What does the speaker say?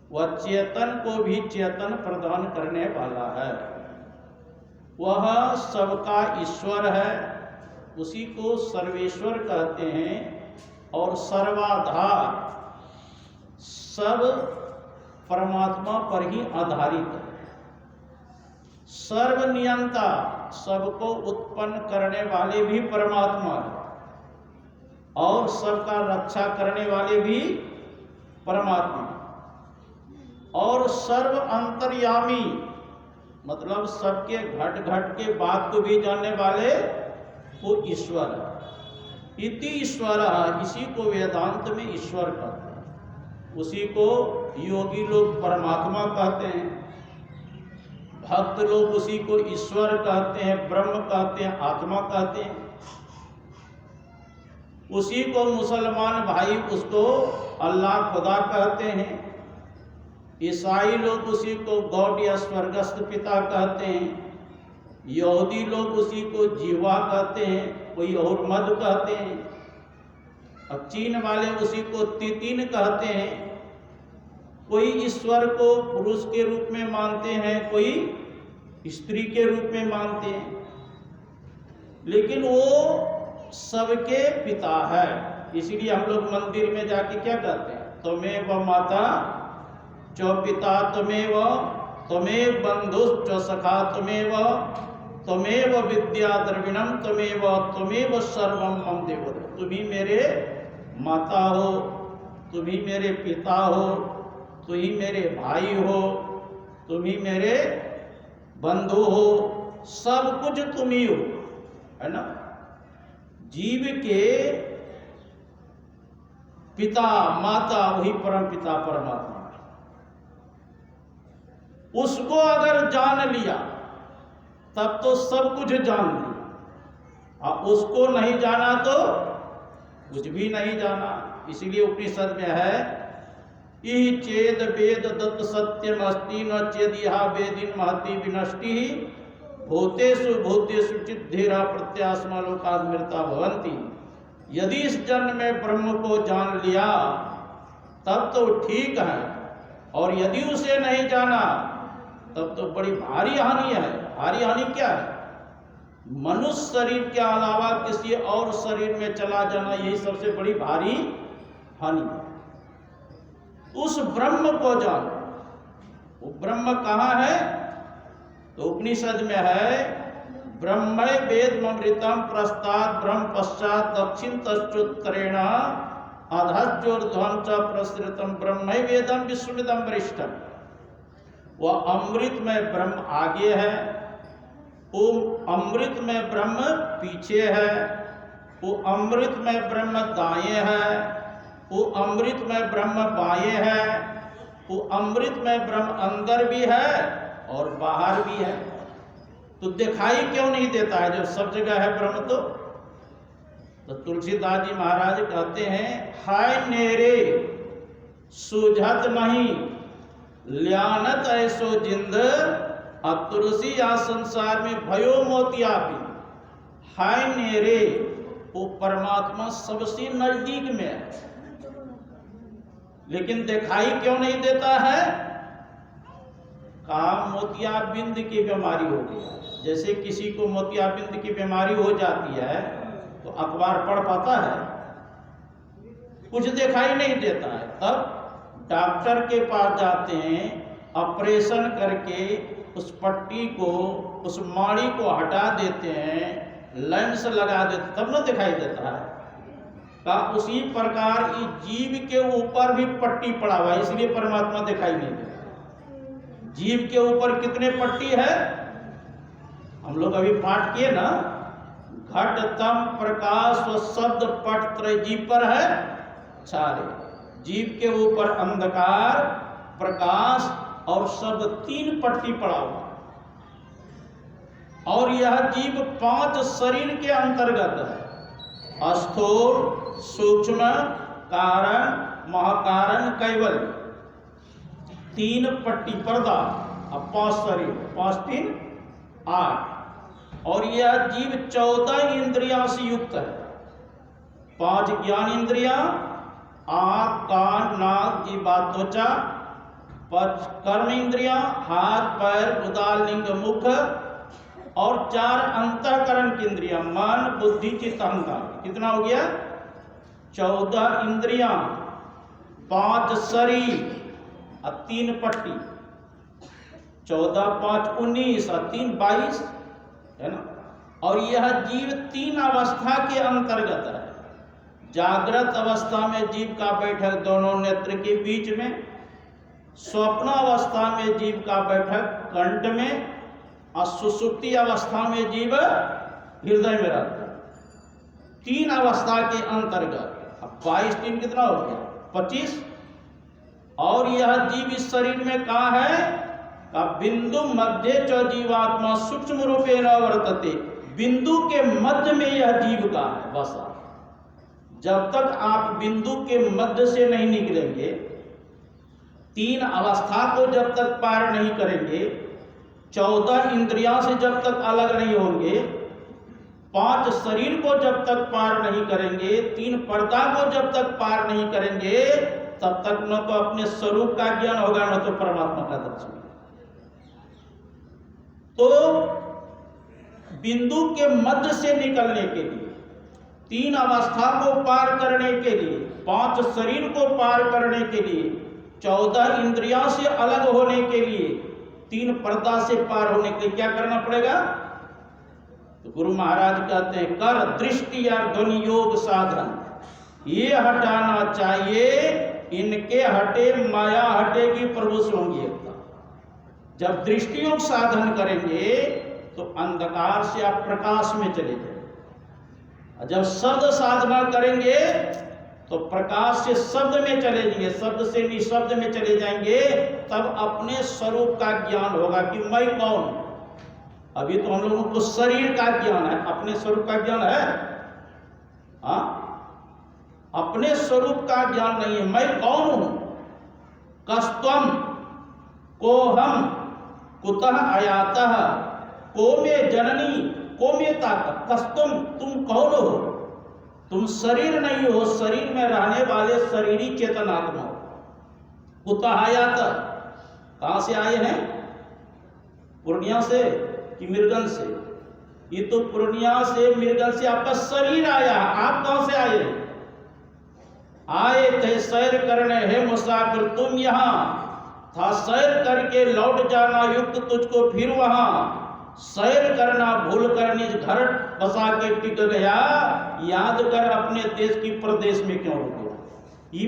वह चेतन को भी चेतन प्रदान करने वाला है। वह सबका ईश्वर है, उसी को सर्वेश्वर कहते हैं। और सर्वाधार, सब परमात्मा पर ही आधारित है। सर्वनियंता, सबको उत्पन्न करने वाले भी परमात्मा है और सबका रक्षा करने वाले भी परमात्मा। और सर्व अंतर्यामी, मतलब सबके घट घट के बात को भी जानने वाले वो ईश्वर है। इति ईश्वर, इसी को वेदांत में ईश्वर कहते हैं। उसी को योगी लोग परमात्मा कहते हैं, भक्त लोग उसी को ईश्वर कहते हैं, ब्रह्म कहते हैं, आत्मा कहते हैं। उसी को मुसलमान भाई उसको अल्लाह खुदा कहते हैं। ईसाई लोग उसी को गॉड या स्वर्गस्थ पिता कहते हैं। यहूदी लोग उसी को जीवा कहते हैं, कोई और मद कहते हैं। अब चीन वाले उसी को तितिन कहते हैं। कोई ईश्वर को पुरुष के रूप में मानते हैं, कोई स्त्री के रूप में मानते हैं, लेकिन वो सबके पिता है। इसलिए हम लोग मंदिर में जाके क्या कहते हैं, त्वमेव माता च पिता त्वमेव, त्वमेव बंधुश्च सखा त्वमेव, त्वमेव विद्या द्रविणम त्वमेव, त्वमेव सर्वम मम देव। तुम ही मेरे माता हो, तुम ही मेरे पिता हो, तुम ही मेरे भाई हो, तुम ही मेरे बंधु हो, सब कुछ तुम ही हो, है ना। जीव के पिता माता वही परम पिता परमात्मा। उसको अगर जान लिया तब तो सब कुछ जान लिया, और उसको नहीं जाना तो कुछ भी नहीं जाना। इसीलिए उपनिषद में है, इहि चेद वेद दत्त सत्यम अस्ति न चेदिहा वेदिन महति विनष्टि, भूतेषु भूतेषु चिद्धेरा प्रत्यास्मा लोकास्मृता भवन्ति। यदि इस जन्म में ब्रह्म को जान लिया तब तो ठीक है, और यदि उसे नहीं जाना तब तो बड़ी भारी हानि है। भारी हानि क्या है? मनुष्य शरीर के अलावा किसी और शरीर में चला जाना, यही सबसे बड़ी भारी हानि है। उस ब्रह्म को जानो। वो ब्रह्म कहाँ है? तो उपनिषद में है, ब्रह्म वेदमृतम प्रस्ताद ब्रह्म पश्चात दक्षिण तश्चोत्तरेण अधश्चोर्ध्वं च प्रसृतम ब्रह्म वेदम विश्वमिदं वरिष्ठम। वह अमृत में ब्रह्म आगे है, वो अमृत में ब्रह्म पीछे है, वो अमृत में ब्रह्म दाएं है, वो अमृत में ब्रह्म बाएं है, वो अमृत में ब्रह्म अंदर भी है और बाहर भी है। तो दिखाई क्यों नहीं देता है जब सब जगह है ब्रह्म? तो तुलसीदास जी महाराज कहते हैं, हाय नेरे सूझत नहीं ल्यानत ऐसो जिंद, अब तुलसी या संसार में भयो मोतिया भी। हाय नेरे, वो परमात्मा सबसे नजदीक में है, लेकिन दिखाई क्यों नहीं देता है? काम मोतियाबिंद की बीमारी हो गई। जैसे किसी को मोतियाबिंद की बीमारी हो जाती है तो अखबार पढ़ पाता है? कुछ दिखाई नहीं देता है। तब डॉक्टर के पास जाते हैं, ऑपरेशन करके उस पट्टी को, उस माड़ी को हटा देते हैं, लेंस लगा देते, तब न दिखाई देता है। का उसी प्रकार इस जीव के ऊपर भी पट्टी पड़ा हुआ है, इसलिए परमात्मा दिखाई नहीं देता। जीव के ऊपर कितने पट्टी है? हम लोग अभी पाठ किए ना, घट तम प्रकाश व शब्द पट त्रय जीव पर है सारे। जीव के ऊपर अंधकार, प्रकाश और शब्द, तीन पट्टी पड़ा हुआ। और यह जीव 5 शरीर के अंतर्गत है, स्थूल, सूक्ष्म, कारण, महाकारण, कैवल्य। 3 पट्टी पर्दा, अब 5 शरीर, 5 3 8। और यह जीव 14 इंद्रियों से युक्त है। 5 ज्ञान इंद्रिया, आँख, कान, नाक, जीवा, त्वचा, कर्म इंद्रियां, हाथ पैर उदार लिंग मुख, और 4 अंतःकरण की इंद्रियां, मन बुद्धि चित्त अहंकार। कितना हो गया? 14 इंद्रियां, 5 शरीर और 3 पट्टी। 14 5 19 और 3 22, है ना। और यह जीव 3 अवस्था के अंतर्गत है। जागृत अवस्था में जीव का बैठक दोनों नेत्र के बीच में, स्वप्न अवस्था में जीव का बैठक कंठ में, और सुषुप्ति अवस्था में जीव हृदय में रहता है। 3 अवस्था के अंतर्गत। अब 22 3 कितना हो गया? 25। और यह जीव इस शरीर में कहाँ है? का बिंदु मध्य च जीवात्मा सूक्ष्म रूपेण वर्तते। बिंदु के मध्य में यह जीव का है बसा। जब तक आप बिंदु के मध्य से नहीं निकलेंगे, 3 अवस्था को जब तक पार नहीं करेंगे, 14 इंद्रियां से जब तक अलग नहीं होंगे, 5 शरीर को जब तक पार नहीं करेंगे, 3 पर्दा को जब तक पार नहीं करेंगे, तब तक न तो अपने स्वरूप का ज्ञान होगा, न तो परमात्मा का दर्शन। तो बिंदु के मध्य से निकलने के लिए, 3 अवस्था को पार करने के लिए, 5 शरीर को पार करने के लिए, 14 इंद्रियां से अलग होने के लिए, 3 पर्दा से पार होने के लिए क्या करना पड़ेगा? तो गुरु महाराज कहते हैं, कर दृष्टि या ध्वनि योग साधन ये हटाना चाहिए, इनके हटे माया हटेगी, प्रभु से होंगी एकता। जब दृष्टि योग साधन करेंगे तो अंधकार से आप प्रकाश में चले जाएंगे। जब शब्द साधना करेंगे तो प्रकाश से शब्द में चले जाएंगे, शब्द से निशब्द में चले जाएंगे, तब अपने स्वरूप का ज्ञान होगा कि मैं कौन हूं। अभी तो हम लोगों को शरीर का ज्ञान है, अपने स्वरूप का ज्ञान है? अपने स्वरूप का ज्ञान नहीं है। मैं कौन हूं? कस्त्वम, को हम, कुतः आयातः, को में जननी, को में ताकत। कस्त्वम, तुम कौन हो? तुम शरीर नहीं हो, शरीर में रहने वाले शरीरी चेतनात्मा हो। कुतः आयातः, कहां से आए हैं? पूर्णिया से कि मृगन से? ये तो पूर्णिया से मृगन से आपका शरीर आया, आप कहां से आए? आए थे सैर करने, है मुसाफिर तुम यहां, था सैर करके लौट जाना युक्त तुझको फिर वहां। सैर करना भूल कर निज घर बसा के टिक गया, याद कर अपने देश की प्रदेश में क्यों रुक गया।